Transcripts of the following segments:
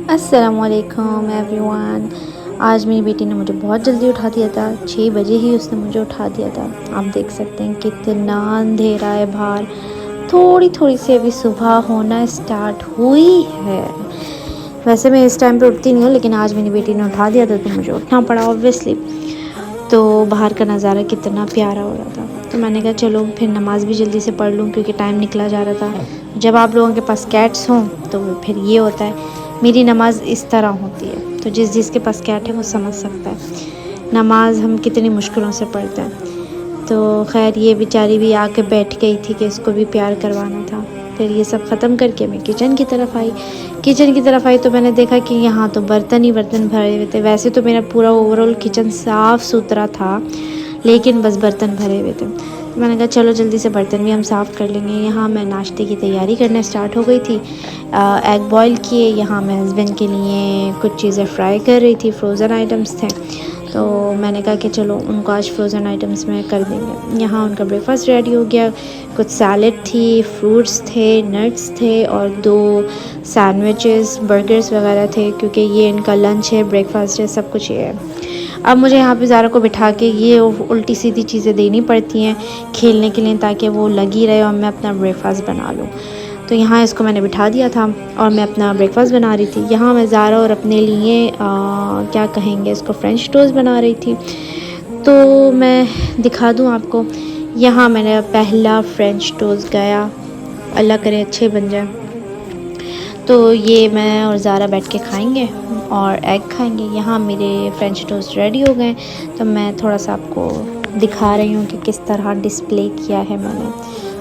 अस्सलामुअलैकुम एवरीवन। आज मेरी बेटी ने मुझे बहुत जल्दी उठा दिया था, 6 बजे ही उसने मुझे उठा दिया था। आप देख सकते हैं कितना अंधेरा है बाहर। थोड़ी थोड़ी सी अभी सुबह होना स्टार्ट हुई है। वैसे मैं इस टाइम पे उठती नहीं हूँ, लेकिन आज मेरी बेटी ने उठा दिया था तो मुझे उठना पड़ा ऑब्वियसली। तो बाहर का नज़ारा कितना प्यारा हो रहा था, तो मैंने कहा चलो फिर नमाज़ भी जल्दी से पढ़ लूँ, क्योंकि टाइम निकला जा रहा था। जब आप लोगों के पास कैट्स हों तो फिर ये होता है, मेरी नमाज़ इस तरह होती है। तो जिसके पास कैट है वो समझ सकता है नमाज़ हम कितनी मुश्किलों से पढ़ते हैं। तो खैर ये बेचारी भी आके बैठ गई थी कि इसको भी प्यार करवाना था। फिर ये सब ख़त्म करके मैं किचन की तरफ आई तो मैंने देखा कि यहाँ तो बर्तन ही बर्तन भरे हुए थे। वैसे तो मेरा पूरा ओवरऑल किचन साफ़ सुथरा था, लेकिन बस बर्तन भरे हुए थे। तो मैंने कहा चलो जल्दी से बर्तन भी हम साफ़ कर लेंगे। यहाँ मैं नाश्ते की तैयारी करना स्टार्ट हो गई थी। एग बॉईल किए, यहाँ मैं हस्बैंड के लिए कुछ चीज़ें फ्राई कर रही थी, फ्रोज़न आइटम्स थे। तो मैंने कहा कि चलो उनको आज फ्रोज़न आइटम्स में कर देंगे। यहाँ उनका ब्रेकफास्ट रेडी हो गया। कुछ सैलड थी, फ्रूट्स थे, नट्स थे और 2 सैंडविचेस, बर्गर्स वगैरह थे, क्योंकि ये इनका लंच है, ब्रेकफास्ट है, सब कुछ ये है। अब मुझे यहाँ पे ज़ारा को बिठा के ये उल्टी सीधी चीज़ें देनी पड़ती हैं खेलने के लिए, ताकि वो लगी रहे और मैं अपना ब्रेकफास्ट बना लूँ। तो यहाँ इसको मैंने बिठा दिया था और मैं अपना ब्रेकफास्ट बना रही थी। यहाँ मैं ज़ारा और अपने लिए क्या कहेंगे इसको, फ्रेंच टोस्ट बना रही थी। तो मैं दिखा दूँ आपको, यहाँ मैंने पहला फ्रेंच टोस्ट गया, अल्लाह करे अच्छे बन जाए। तो ये मैं और ज़ारा बैठ के खाएंगे और एग खाएंगे। यहाँ मेरे फ्रेंच टोस्ट रेडी हो गए, तो मैं थोड़ा सा आपको दिखा रही हूँ कि किस तरह डिस्प्ले किया है मैंने।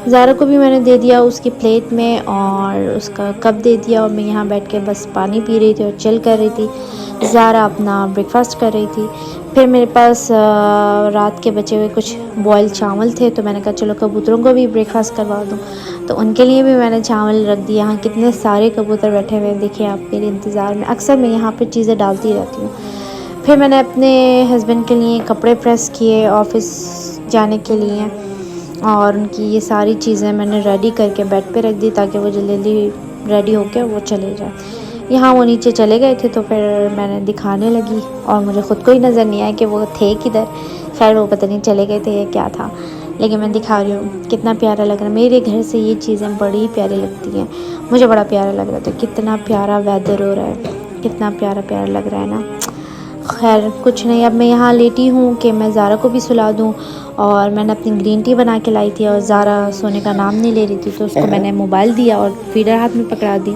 ज़ारा को भी मैंने दे दिया उसकी प्लेट में और उसका कप दे दिया, और मैं यहाँ बैठ के बस पानी पी रही थी और चिल कर रही थी। ज़ारा अपना ब्रेकफास्ट कर रही थी। फिर मेरे पास रात के बचे हुए कुछ बॉयल चावल थे, तो मैंने कहा चलो कबूतरों को भी ब्रेकफास्ट करवा दूँ। तो उनके लिए भी मैंने चावल रख दिया। यहाँ कितने सारे कबूतर बैठे हुए हैं, देखिए आप मेरे इंतज़ार में। अक्सर मैं यहाँ पे चीज़ें डालती रहती हूँ। फिर मैंने अपने हस्बैंड के लिए कपड़े प्रेस किए ऑफ़िस जाने के लिए, और उनकी ये सारी चीज़ें मैंने रेडी करके बेड पे रख दी, ताकि वो जल्दी जल्दी रेडी होकर वो चले जाए। यहाँ वो नीचे चले गए थे, तो फिर मैंने दिखाने लगी और मुझे ख़ुद को ही नज़र नहीं आया कि वो थे किधर। खैर वो पता नहीं चले गए थे या क्या था, लेकिन मैं दिखा रही हूँ कितना प्यारा लग रहा है। मेरे घर से ये चीज़ें बड़ी प्यारी लगती हैं, मुझे बड़ा प्यारा लग रहा था। कितना प्यारा वेदर हो रहा है, कितना प्यारा प्यारा लग रहा है ना। खैर कुछ नहीं, अब मैं यहाँ लेटी हूँ कि मैं ज़ारा को भी सुला दूँ। और मैंने अपनी ग्रीन टी बना के लाई थी और ज़ारा सोने का नाम नहीं ले रही थी, तो उसको मैंने मोबाइल दिया और फीडर हाथ में पकड़ा दी।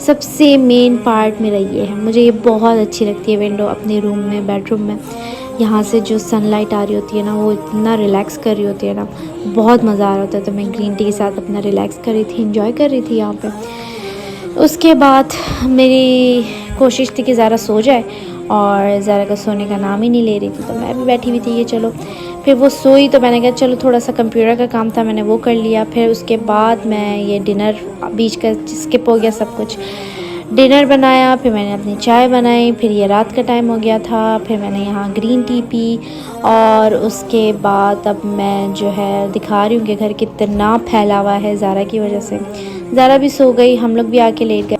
सबसे मेन पार्ट मेरा ये है, मुझे ये बहुत अच्छी लगती है विंडो अपने रूम में, बेडरूम में। यहाँ से जो सनलाइट आ रही होती है ना, वो इतना रिलैक्स कर रही होती है ना, बहुत मज़ा आ रहा होता है। तो मैं ग्रीन टी के साथ अपना रिलैक्स कर रही थी, इंजॉय कर रही थी यहाँ पे। उसके बाद मेरी कोशिश थी कि ज़ारा सो जाए, और ज़ारा का सोने का नाम ही नहीं ले रही थी, तो मैं भी बैठी हुई थी कि चलो। फिर वो सोई तो मैंने कहा चलो थोड़ा सा कंप्यूटर का काम था, मैंने वो कर लिया। फिर उसके बाद मैं ये डिनर बीच का स्किप हो गया सब कुछ, डिनर बनाया। फिर मैंने अपनी चाय बनाई। फिर ये रात का टाइम हो गया था। फिर मैंने यहाँ ग्रीन टी पी, और उसके बाद अब मैं जो है दिखा रही हूँ कि घर कितना फैला हुआ है ज़ारा की वजह से। ज़ारा भी सो गई, हम लोग भी आके लेट गए।